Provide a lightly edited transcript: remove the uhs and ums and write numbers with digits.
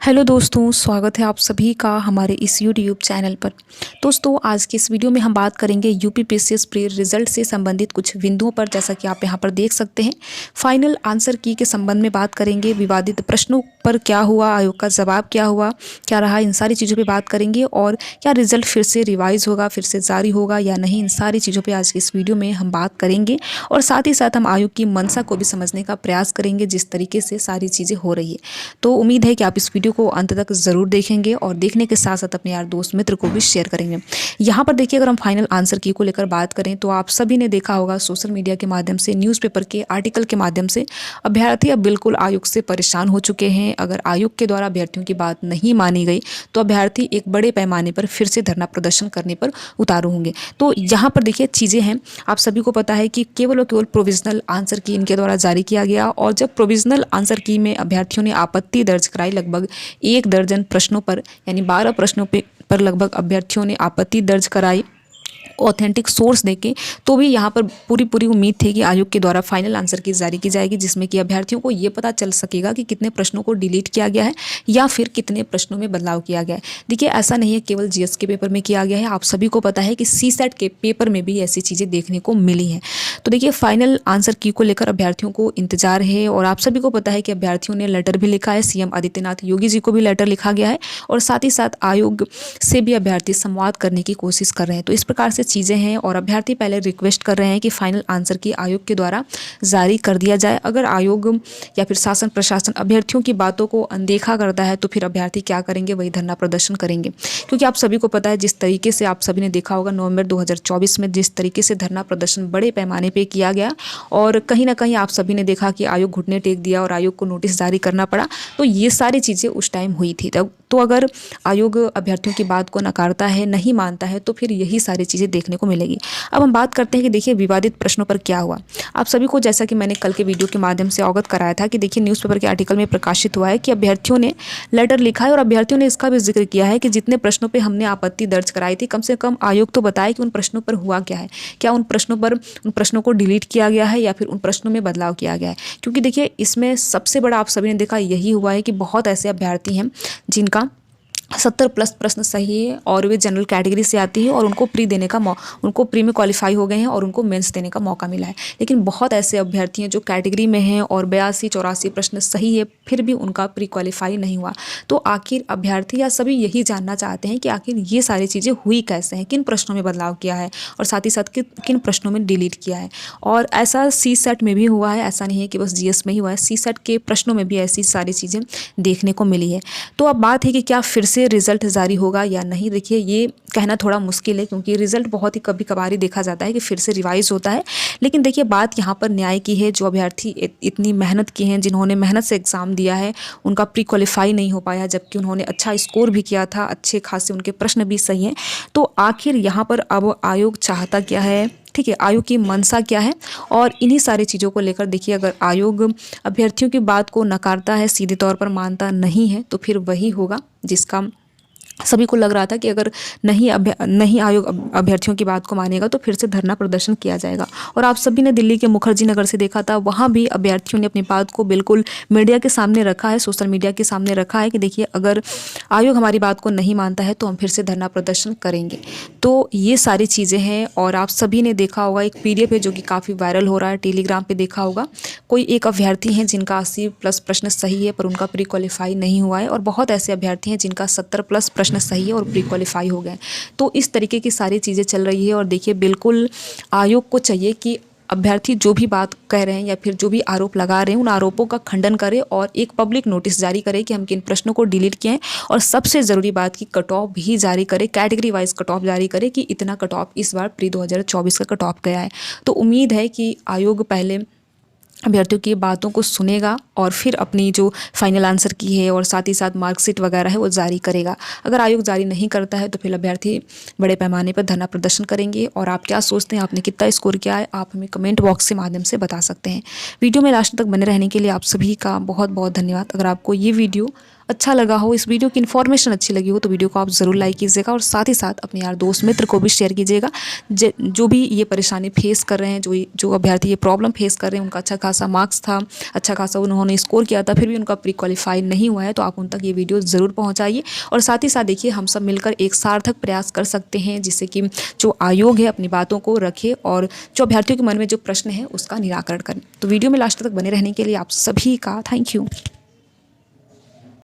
Hello दोस्तों, स्वागत है आप सभी का हमारे इस यूट्यूब चैनल पर। दोस्तों, आज की इस वीडियो में हम बात करेंगे यूपीपीएससी प्री रिजल्ट से संबंधित कुछ बिंदुओं पर। जैसा कि आप यहां पर देख सकते हैं, फाइनल आंसर की के संबंध में बात करेंगे। विवादित प्रश्नों पर क्या हुआ, आयोग का जवाब क्या हुआ, क्या रहा, इन सारी चीज़ों पर बात करेंगे। और क्या रिजल्ट फिर से रिवाइज होगा, फिर से जारी होगा या नहीं, इन सारी चीज़ों पर आज की इस वीडियो में हम बात करेंगे। और साथ ही साथ हम आयोग की मंशा को भी समझने का प्रयास करेंगे, जिस तरीके से सारी चीज़ें हो रही है। तो उम्मीद है कि आप इस वीडियो को अंत तक ज़रूर देखेंगे और देखने के साथ साथ अपने यार दोस्त मित्र को भी शेयर करेंगे। यहाँ पर देखिए, अगर हम फाइनल आंसर की को लेकर बात करें तो आप सभी ने देखा होगा सोशल मीडिया के माध्यम से, न्यूज़पेपर के आर्टिकल के माध्यम से, अभ्यर्थी अब बिल्कुल आयोग से परेशान हो चुके हैं। अगर आयोग के द्वारा अभ्यर्थियों की बात नहीं मानी गई तो अभ्यर्थी एक बड़े पैमाने पर फिर से धरना प्रदर्शन करने पर उतारू होंगे। तो यहाँ पर देखिए चीज़ें हैं, आप सभी को पता है कि केवल और केवल प्रोविजनल आंसर की इनके द्वारा जारी किया गया। और जब प्रोविजनल आंसर की में अभ्यर्थियों ने आपत्ति दर्ज कराई, लगभग 1 दर्जन प्रश्नों पर, यानी 12 प्रश्नों पर लगभग अभ्यर्थियों ने आपत्ति दर्ज कराई ऑथेंटिक सोर्स देके, तो भी यहाँ पर पूरी उम्मीद थी कि आयोग के द्वारा फाइनल आंसर की जारी की जाएगी, जिसमें कि अभ्यर्थियों को ये पता चल सकेगा कि कितने प्रश्नों को डिलीट किया गया है या फिर कितने प्रश्नों में बदलाव किया गया है। देखिए, ऐसा नहीं है केवल जीएस के पेपर में किया गया है, आप सभी को पता है कि सीसेट के पेपर में भी ऐसी चीज़ें देखने को मिली हैं। तो देखिए, फाइनल आंसर की को लेकर अभ्यर्थियों को इंतजार है। और आप सभी को पता है कि अभ्यर्थियों ने लेटर भी लिखा है, सीएम आदित्यनाथ योगी जी को भी लेटर लिखा गया है। और साथ ही साथ आयोग से भी अभ्यर्थी संवाद करने की कोशिश कर रहे हैं। तो इस प्रकार से चीज़ें हैं और अभ्यर्थी पहले रिक्वेस्ट कर रहे हैं कि फाइनल आंसर की आयोग के द्वारा जारी कर दिया जाए। अगर आयोग या फिर शासन प्रशासन अभ्यर्थियों की बातों को अनदेखा करता है तो फिर अभ्यर्थी क्या करेंगे, वही धरना प्रदर्शन करेंगे। क्योंकि आप सभी को पता है, जिस तरीके से आप सभी ने देखा होगा नवंबर 2024 में जिस तरीके से धरना प्रदर्शन बड़े पैमाने पर किया गया, और कहीं ना कहीं आप सभी ने देखा कि आयोग घुटने टेक दिया और आयोग को नोटिस जारी करना पड़ा। तो ये सारी चीज़ें उस टाइम हुई थी। तो अगर आयोग अभ्यर्थियों की बात को नकारता है, नहीं मानता है, तो फिर यही सारी चीज़ें देखने को मिलेगी। अब हम बात करते हैं कि देखिए विवादित प्रश्नों पर क्या हुआ। आप सभी को, जैसा कि मैंने कल के वीडियो के माध्यम से अवगत कराया था, कि देखिए न्यूज़पेपर के आर्टिकल में प्रकाशित हुआ है कि अभ्यर्थियों ने लेटर लिखा है और अभ्यर्थियों ने इसका भी जिक्र किया है कि जितने प्रश्नों पर हमने आपत्ति दर्ज कराई थी, कम से कम आयोग तो बताए कि उन प्रश्नों पर हुआ क्या है, क्या उन प्रश्नों को डिलीट किया गया है या फिर उन प्रश्नों में बदलाव किया गया है। क्योंकि देखिए, इसमें सबसे बड़ा आप सभी ने देखा यही हुआ है कि बहुत ऐसे अभ्यर्थी हैं जिनका 70+ प्रश्न सही है और वे जनरल कैटेगरी से आती है और उनको प्री में क्वालिफाई हो गए हैं और उनको मेंस देने का मौका मिला है। लेकिन बहुत ऐसे अभ्यर्थी हैं जो कैटेगरी में हैं और 82-84 प्रश्न सही है, फिर भी उनका प्री क्वालिफाई नहीं हुआ। तो आखिर अभ्यर्थी या सभी यही जानना चाहते हैं कि आखिर ये सारी चीज़ें हुई कैसे हैं, किन प्रश्नों में बदलाव किया है और साथ ही साथ किन प्रश्नों में डिलीट किया है। और ऐसा सीसेट में भी हुआ है, ऐसा नहीं है कि बस जीएस में ही हुआ है, सीसेट के प्रश्नों में भी ऐसी सारी चीज़ें देखने को मिली है। तो अब बात है कि क्या फिर से रिजल्ट जारी होगा या नहीं। देखिए, ये कहना थोड़ा मुश्किल है, क्योंकि रिजल्ट बहुत ही कभी कभार ही देखा जाता है कि फिर से रिवाइज होता है। लेकिन देखिए, बात यहाँ पर न्याय की है। जो अभ्यर्थी इतनी मेहनत की हैं, जिन्होंने मेहनत से एग्ज़ाम दिया है, उनका प्री क्वालिफाई नहीं हो पाया, जबकि उन्होंने अच्छा स्कोर भी किया था, अच्छे खासे उनके प्रश्न भी सही हैं। तो आखिर यहाँ पर अब आयोग चाहता क्या है, ठीक है, आयोग की मंशा क्या है। और इन्हीं सारी चीज़ों को लेकर देखिए, अगर आयोग अभ्यर्थियों की बात को नकारता है, सीधे तौर पर मानता नहीं है, तो फिर वही होगा जिसका सभी को लग रहा था कि अगर नहीं आयोग अभ्यर्थियों की बात को मानेगा तो फिर से धरना प्रदर्शन किया जाएगा। और आप सभी ने दिल्ली के मुखर्जी नगर से देखा था, वहाँ भी अभ्यर्थियों ने अपनी बात को बिल्कुल मीडिया के सामने रखा है, सोशल मीडिया के सामने रखा है कि देखिए, अगर आयोग हमारी बात को नहीं मानता है तो हम फिर से धरना प्रदर्शन करेंगे। तो ये सारी चीज़ें हैं। और आप सभी ने देखा होगा एक पीडीएफ है जो कि काफ़ी वायरल हो रहा है, टेलीग्राम पर देखा होगा। कोई एक अभ्यर्थी हैं जिनका 80+ प्रश्न सही है पर उनका प्री क्वालिफाई नहीं हुआ है, और बहुत ऐसे अभ्यर्थी हैं जिनका 70+ प्रश्न सही है और प्री क्वालिफाई हो गए। तो इस तरीके की सारी चीज़ें चल रही है। और देखिए, बिल्कुल आयोग को चाहिए कि अभ्यर्थी जो भी बात कह रहे हैं या फिर जो भी आरोप लगा रहे हैं, उन आरोपों का खंडन करे और एक पब्लिक नोटिस जारी करे कि हम किन प्रश्नों को डिलीट किए हैं। और सबसे ज़रूरी बात की कट ऑफ भी जारी करे, कैटेगरी वाइज कट ऑफ जारी करे कि इतना कट ऑफ इस बार प्री 2024 का कट ऑफ गया है। तो उम्मीद है कि आयोग पहले अभ्यर्थियों की बातों को सुनेगा और फिर अपनी जो फाइनल आंसर की है और साथ ही साथ मार्कशीट वगैरह है वो जारी करेगा। अगर आयोग जारी नहीं करता है तो फिर अभ्यर्थी बड़े पैमाने पर धरना प्रदर्शन करेंगे। और आप क्या सोचते हैं, आपने कितना स्कोर किया है, आप हमें कमेंट बॉक्स के माध्यम से बता सकते हैं। वीडियो में लास्ट तक बने रहने के लिए आप सभी का बहुत बहुत धन्यवाद। अगर आपको ये वीडियो अच्छा लगा हो, इस वीडियो की इन्फॉर्मेशन अच्छी लगी हो तो वीडियो को आप ज़रूर लाइक कीजिएगा और साथ ही साथ अपने यार दोस्त मित्र को भी शेयर कीजिएगा। जो भी ये परेशानी फेस कर रहे हैं, जो अभ्यर्थी ये प्रॉब्लम फेस कर रहे हैं, उनका अच्छा खासा मार्क्स था, अच्छा खासा उन्होंने स्कोर किया था, फिर भी उनका प्री क्वालिफाई नहीं हुआ है, तो आप उन तक ये वीडियो ज़रूर पहुँचाइए। और साथ ही साथ देखिए, हम सब मिलकर एक सार्थक प्रयास कर सकते हैं जिससे कि जो आयोग है अपनी बातों को रखे और जो अभ्यर्थियों के मन में जो प्रश्न है उसका निराकरण करें। तो वीडियो में लास्ट तक बने रहने के लिए आप सभी का थैंक यू।